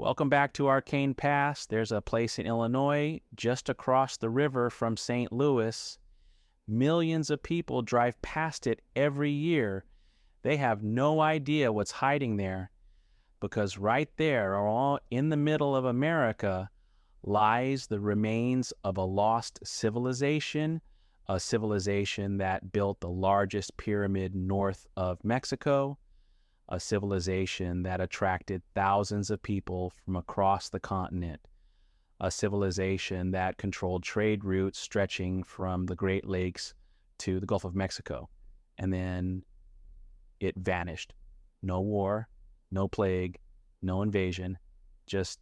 Welcome back to Arcane Pass. There's a place in Illinois just across the river from St. Louis. Millions of people drive past it every year. They have no idea what's hiding there because right there, all in the middle of America, lies the remains of a lost civilization, a civilization that built the largest pyramid north of Mexico, a civilization that attracted thousands of people from across the continent, a civilization that controlled trade routes stretching from the Great Lakes to the Gulf of Mexico. And then it vanished. No war, no plague, no invasion, just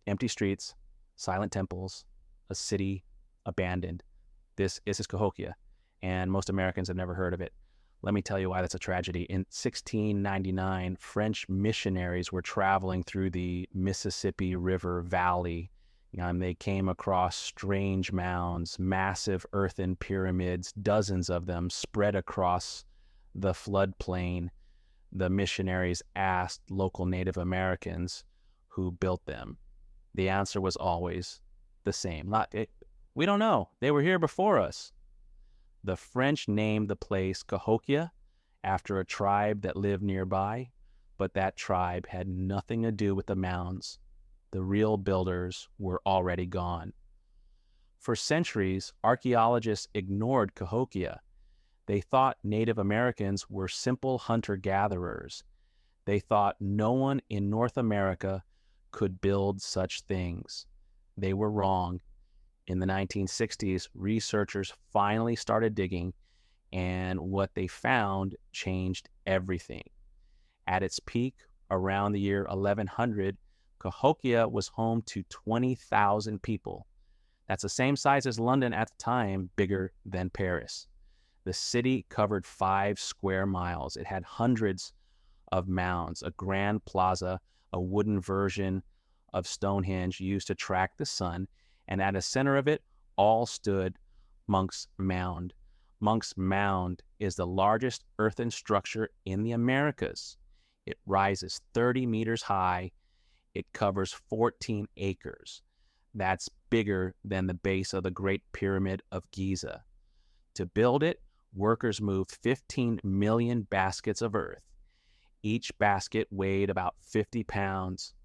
empty streets, silent temples, a city abandoned. This is Cahokia, and most Americans have never heard of it. Let me tell you why that's a tragedy. In 1699, French missionaries were traveling through the Mississippi River Valley, and they came across strange mounds, massive earthen pyramids, dozens of them spread across the floodplain. The missionaries asked local Native Americans who built them. The answer was always the same. We don't know. They were here before us. The French named the place Cahokia after a tribe that lived nearby, but that tribe had nothing to do with the mounds. The real builders were already gone. For centuries, archaeologists ignored Cahokia. They thought Native Americans were simple hunter-gatherers. They thought no one in North America could build such things. They were wrong. In the 1960s, researchers finally started digging, and what they found changed everything. At its peak, around the year 1100, Cahokia was home to 20,000 people. That's the same size as London at the time, bigger than Paris. The city covered 5 square miles. It had hundreds of mounds, a grand plaza, a wooden version of Stonehenge used to track the sun, and at the center of it all stood Monk's Mound. Monk's Mound is the largest earthen structure in the Americas. It rises 30 meters high. It covers 14 acres. That's bigger than the base of the Great Pyramid of Giza. To build it, workers moved 15 million baskets of earth. Each basket weighed about 50 pounds.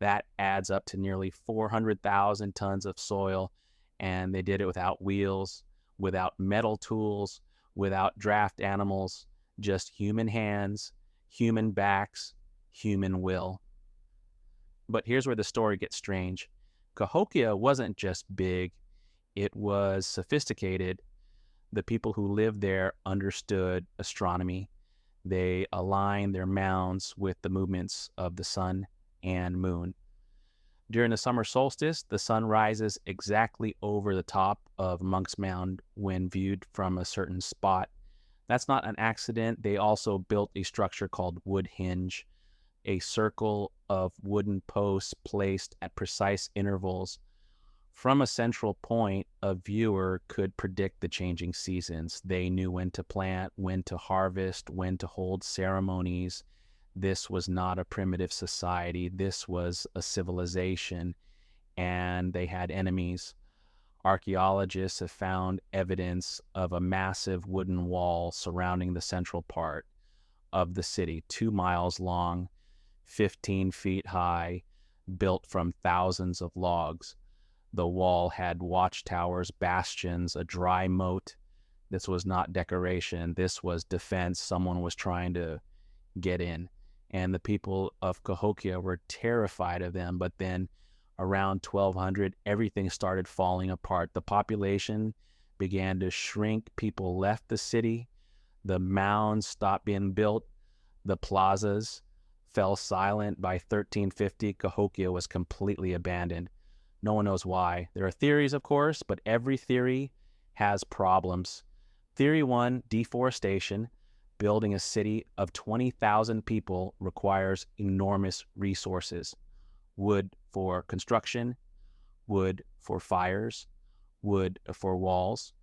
That adds up to nearly 400,000 tons of soil, and they did it without wheels, without metal tools, without draft animals, just human hands, human backs, human will. But here's where the story gets strange. Cahokia wasn't just big, it was sophisticated. The people who lived there understood astronomy. They aligned their mounds with the movements of the sun and moon. During the summer solstice, the sun rises exactly over the top of Monk's Mound when viewed from a certain spot. That's not an accident. They also built a structure called Woodhenge, a circle of wooden posts placed at precise intervals. From a central point, a viewer could predict the changing seasons. They knew when to plant, when to harvest, when to hold ceremonies. This was not a primitive society. This was a civilization, and they had enemies. Archaeologists have found evidence of a massive wooden wall surrounding the central part of the city, 2 miles long, 15 feet high, built from thousands of logs. The wall had watchtowers, bastions, a dry moat. This was not decoration. This was defense. Someone was trying to get in. And the people of Cahokia were terrified of them. But then around 1200, everything started falling apart. The population began to shrink. People left the city. The mounds stopped being built. The plazas fell silent. By 1350, Cahokia was completely abandoned. No one knows why. There are theories, of course, but every theory has problems. Theory 1, deforestation. Building a city of 20,000 people requires enormous resources. Wood for construction, wood for fires, wood for walls,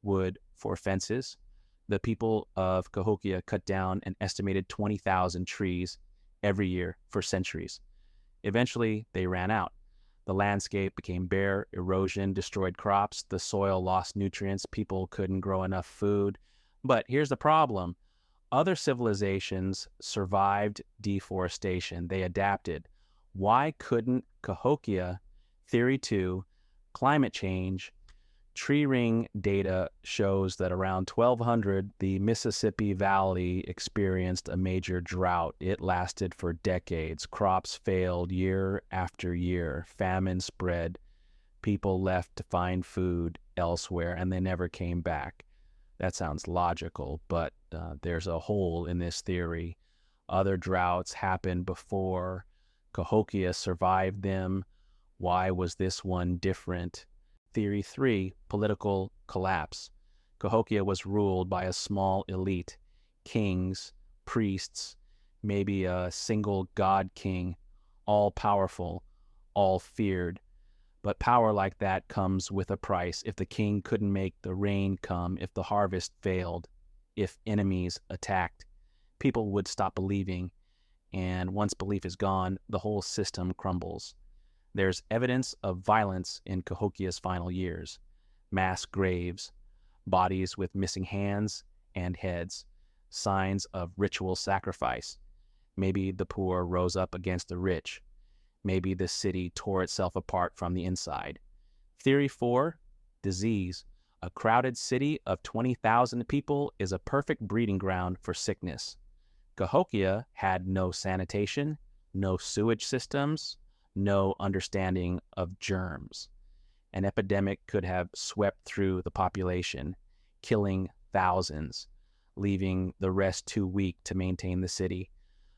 wood for fences. The people of Cahokia cut down an estimated 20,000 trees every year for centuries. Eventually, they ran out. The landscape became bare, erosion destroyed crops, the soil lost nutrients, people couldn't grow enough food. But here's the problem. Other civilizations survived deforestation. They adapted. Why couldn't Cahokia? Theory 2, climate change. Tree ring data shows that around 1200, the Mississippi Valley experienced a major drought. It lasted for decades. Crops failed year after year. Famine spread. People left to find food elsewhere, and they never came back. That sounds logical, but there's a hole in this theory. Other droughts happened before. Cahokia survived them. Why was this one different? Theory 3, political collapse. Cahokia was ruled by a small elite, kings, priests, maybe a single god king, all powerful, all feared. But power like that comes with a price. If the king couldn't make the rain come, if the harvest failed, if enemies attacked, people would stop believing. And once belief is gone, the whole system crumbles. There's evidence of violence in Cahokia's final years. Mass graves, bodies with missing hands and heads, signs of ritual sacrifice. Maybe the poor rose up against the rich. Maybe the city tore itself apart from the inside. Theory 4, disease. A crowded city of 20,000 people is a perfect breeding ground for sickness. Cahokia had no sanitation, no sewage systems, no understanding of germs. An epidemic could have swept through the population, killing thousands, leaving the rest too weak to maintain the city.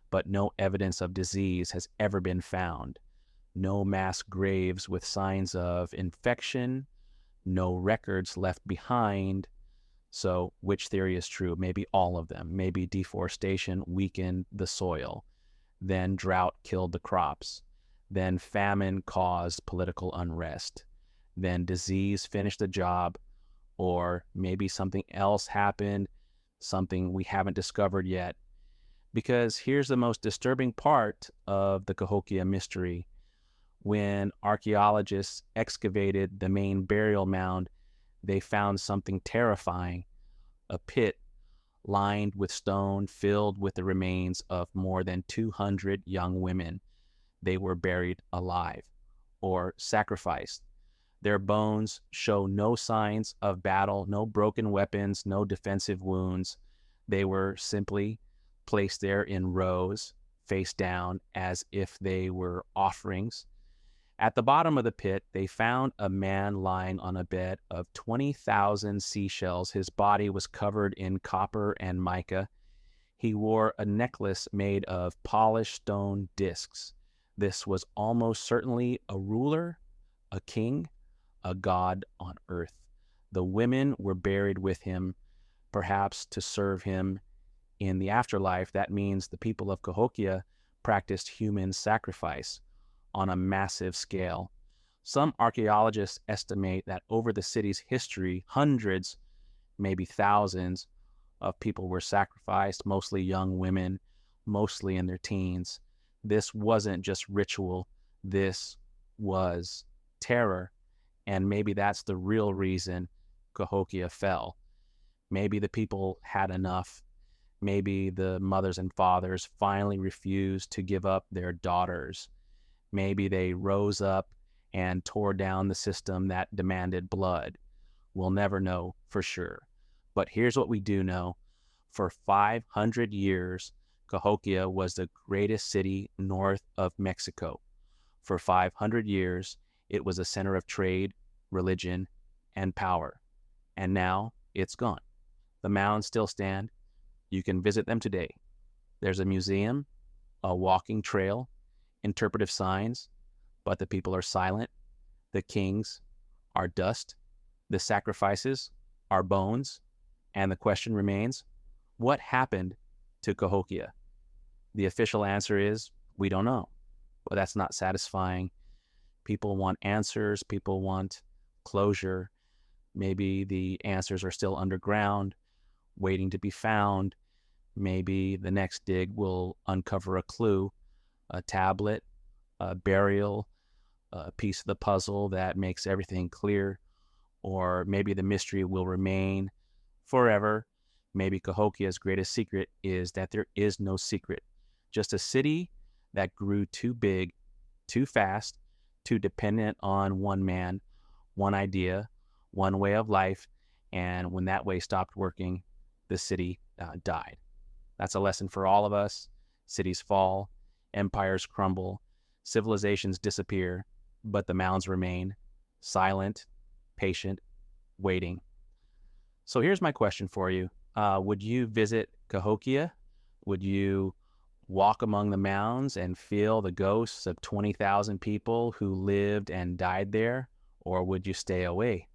But no evidence of disease has ever been found. No mass graves with signs of infection, no records left behind. So which theory is true? Maybe all of them. Maybe deforestation weakened the soil. Then drought killed the crops. Then famine caused political unrest. Then disease finished the job. Or maybe something else happened, something we haven't discovered yet. Because here's the most disturbing part of the Cahokia mystery. When archaeologists excavated the main burial mound, they found something terrifying. A pit lined with stone filled with the remains of more than 200 young women. They were buried alive or sacrificed. Their bones show no signs of battle, no broken weapons, no defensive wounds. They were simply placed there in rows, face down, as if they were offerings. At the bottom of the pit, they found a man lying on a bed of 20,000 seashells. His body was covered in copper and mica. He wore a necklace made of polished stone discs. This was almost certainly a ruler, a king, a god on earth. The women were buried with him, perhaps to serve him in the afterlife. That means the people of Cahokia practiced human sacrifice on a massive scale. Some archaeologists estimate that over the city's history, hundreds, maybe thousands of people were sacrificed, mostly young women, mostly in their teens. This wasn't just ritual. This was terror. And maybe that's the real reason Cahokia fell. Maybe the people had enough. Maybe the mothers and fathers finally refused to give up their daughters. Maybe they rose up and tore down the system that demanded blood. We'll never know for sure. But here's what we do know. For 500 years, Cahokia was the greatest city north of Mexico. For 500 years, it was a center of trade, religion, and power. And now it's gone. The mounds still stand. You can visit them today. There's a museum, a walking trail, interpretive signs, but the people are silent. The kings are dust. The sacrifices are bones. And the question remains, what happened to Cahokia? The official answer is, we don't know. But that's not satisfying. People want answers. People want closure. Maybe the answers are still underground, waiting to be found. Maybe the next dig will uncover a clue, a tablet, burial, a piece of the puzzle that makes everything clear, or maybe the mystery will remain forever. Maybe Cahokia's greatest secret is that there is no secret, just a city that grew too big, too fast, too dependent on one man, one idea, one way of life, and when that way stopped working, the city died. That's a lesson for all of us. Cities fall, empires crumble, civilizations disappear, but the mounds remain, silent, patient, waiting. So here's my question for you. Would you visit Cahokia? Would you walk among the mounds and feel the ghosts of 20,000 people who lived and died there? Or would you stay away?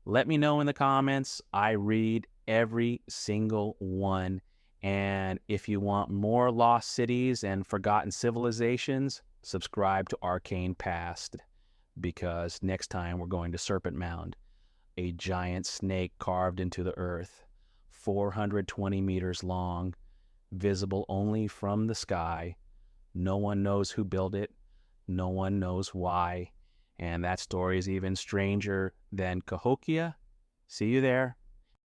Let me know in the comments. I read every single one. And if you want more lost cities and forgotten civilizations, subscribe to Arcane Past, because next time we're going to Serpent Mound, a giant snake carved into the earth, 420 meters long, visible only from the sky. No one knows who built it. No one knows why. And that story is even stranger than Cahokia. See you there.